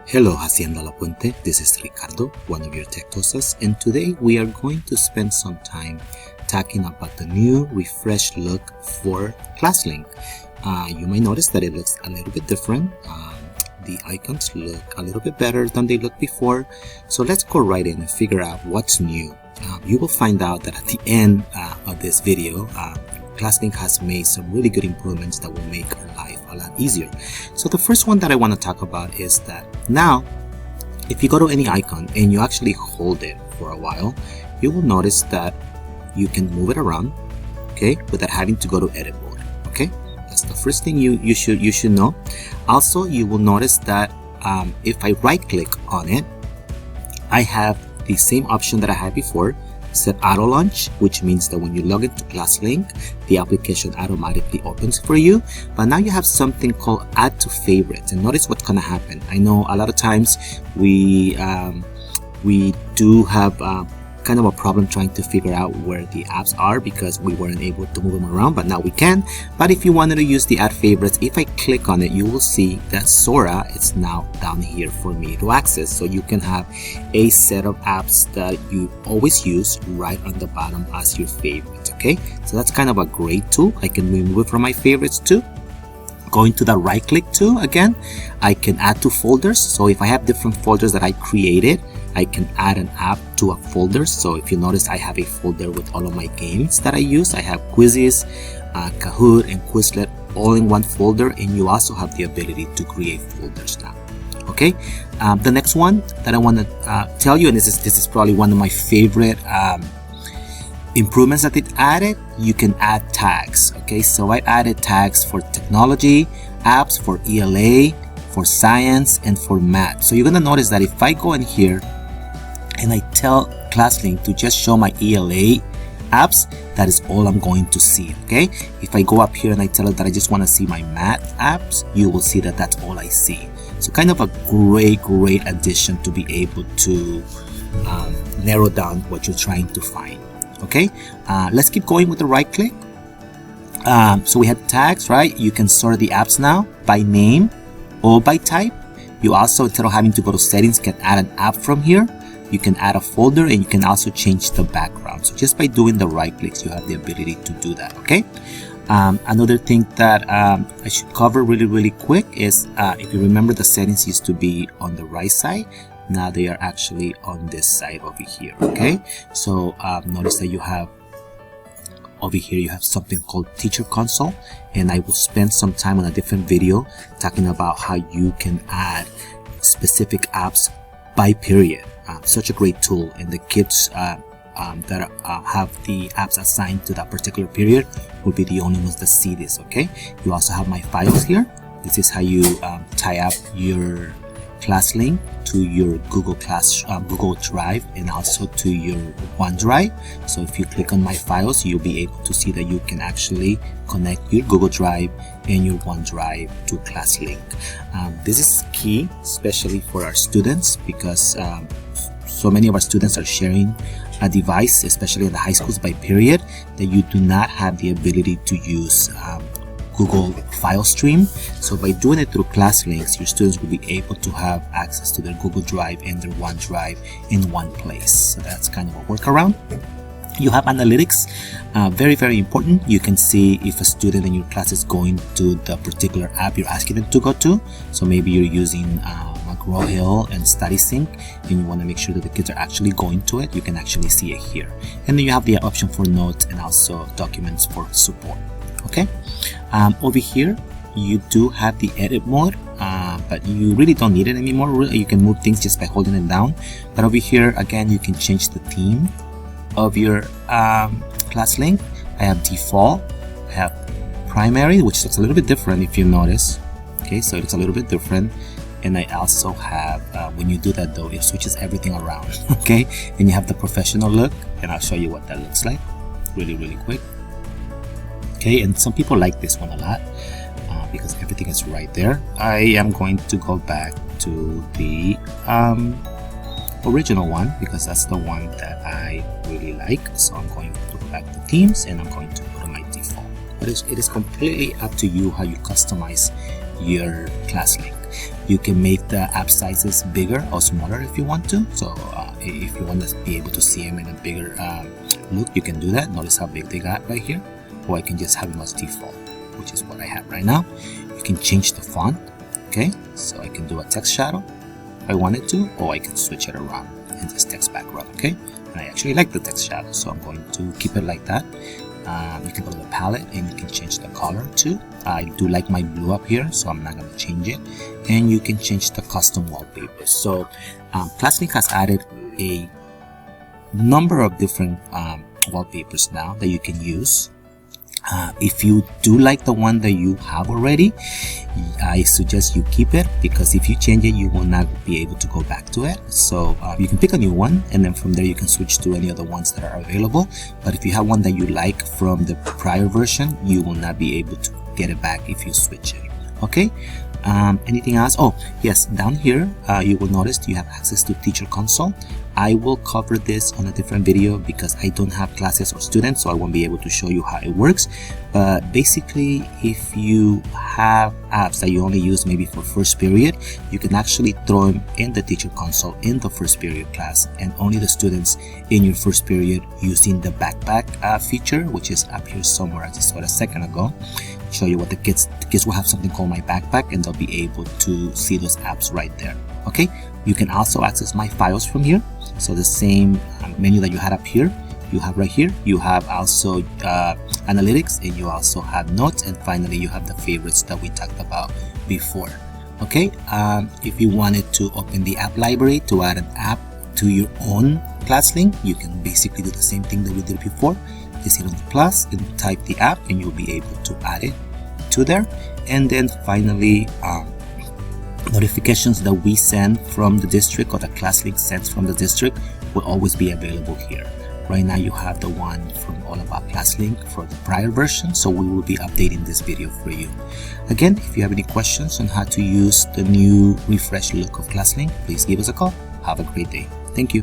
Hello Hacienda La Puente, this is Ricardo, one of your tech hostess, and today we are going to spend some time talking about the new refreshed look for ClassLink. You might notice that it looks a little bit different. The icons look a little bit better than they looked before, so let's go right in and figure out what's new. You will find out that at the end of this video, ClassLink has made some really good improvements that will make our life a lot easier. So the first one that I want to talk about is that now, if you go to any icon and you actually hold it for a while, you will notice that you can move it around, okay, without having to go to edit mode. Okay, that's the first thing you should know. Also, you will notice that if I right click on it, I have the same option that I had before, set auto launch, which means that when you log into ClassLink, the application automatically opens for you. But now you have something called add to favorites, and notice what's gonna happen. I know a lot of times we do have kind of a problem trying to figure out where the apps are because we weren't able to move them around, but now we can. But if you wanted to use the add favorites, if I click on it, you will see that Sora is now down here for me to access. So you can have a set of apps that you always use right on the bottom as your favorites. Okay, so that's kind of a great tool. I can remove it from my favorites too. Going to the right click too, again, I can add to folders. So if I have different folders that I created, I can add an app to a folder. So if you notice, I have a folder with all of my games that I use. I have quizzes, Kahoot, and Quizlet all in one folder, and you also have the ability to create folders now. Okay, the next one that I want to tell you, and this is probably one of my favorite improvements that it added. You can add tags. Okay, so I added tags for technology, apps, for ELA, for science, and for math. So you're gonna notice that if I go in here and I tell ClassLink to just show my ELA apps, that is all I'm going to see. Okay, if I go up here and I tell it that I just want to see my math apps, you will see that that's all I see. So kind of a great addition to be able to narrow down what you're trying to find. Okay, let's keep going with the right click. So we had tags, right? You can sort the apps now by name or by type. You also, instead of having to go to settings, can add an app from here. You can add a folder, and you can also change the background. So just by doing the right clicks, you have the ability to do that. Okay. Another thing that I should cover really quick is if you remember, the settings used to be on the right side. Now they are actually on this side over here. Okay, so notice that you have over here, you have something called Teacher Console, and I will spend some time on a different video talking about how you can add specific apps by period. Such a great tool, and the kids that have the apps assigned to that particular period will be the only ones that see this. Okay, you also have my files here. This is how you tie up your ClassLink to your Google Drive, and also to your OneDrive. So if you click on my files, you'll be able to see that you can actually connect your Google Drive and your OneDrive to ClassLink. This is key, especially for our students, because so many of our students are sharing a device, especially in the high schools by period, that you do not have the ability to use Google file stream. So by doing it through ClassLinks, your students will be able to have access to their Google Drive and their OneDrive in one place. So that's kind of a workaround. You have analytics, very important. You can see if a student in your class is going to the particular app you're asking them to go to. So maybe you're using McGraw-Hill and StudySync, and you want to make sure that the kids are actually going to it. You can actually see it here. And then you have the option for notes and also documents for support. Okay, over here you do have the edit mode, but you really don't need it anymore. You can move things just by holding it down. But over here, again, you can change the theme of your ClassLink. I have default, I have primary, which looks a little bit different if you notice. Okay, so it's a little bit different. And I also have, when you do that though, it switches everything around. Okay, and you have the professional look, and I'll show you what that looks like really quick. Okay, and some people like this one a lot because everything is right there. I am going to go back to the original one because that's the one that I really like. So I'm going to go back to themes, and I'm going to go to my default. But it is completely up to you how you customize your ClassLink. You can make the app sizes bigger or smaller if you want to. So if you want to be able to see them in a bigger look, you can do that. Notice how big they got right here. Or I can just have them as default, which is what I have right now. You can change the font. Okay, so I can do a text shadow if I wanted to, or I can switch it around and just text background. Okay, and I actually like the text shadow, so I'm going to keep it like that. You can go to the palette and you can change the color too. I do like my blue up here, so I'm not going to change it. And you can change the custom wallpaper. So ClassLink has added a number of different wallpapers now that you can use. If you do like the one that you have already, I suggest you keep it, because if you change it, you will not be able to go back to it. So you can pick a new one, and then from there you can switch to any of the ones that are available. But if you have one that you like from the prior version, you will not be able to get it back if you switch it. Okay, anything else? Oh yes, down here you will notice you have access to Teacher Console. I will cover this on a different video because I don't have classes or students, so I won't be able to show you how it works. But basically, if you have apps that you only use maybe for first period, you can actually throw them in the Teacher Console in the first period class, and only the students in your first period using the backpack feature, which is up here somewhere. I just saw it a second ago. Show you what the kids will have something called My Backpack, and they'll be able to see those apps right there. Okay, you can also access My Files from here. So the same menu that you had up here, you have right here. You have also analytics, and you also have notes, and finally you have the favorites that we talked about before. Okay, if you wanted to open the app library to add an app to your own ClassLink, you can basically do the same thing that we did before. Just hit on the plus and type the app, and you'll be able to add it to there. And then finally, notifications that we send from the district, or the ClassLink sends from the district, will always be available here. Right now you have the one from All About ClassLink for the prior version, so we will be updating this video for you. Again, if you have any questions on how to use the new refreshed look of ClassLink, please give us a call. Have a great day. Thank you.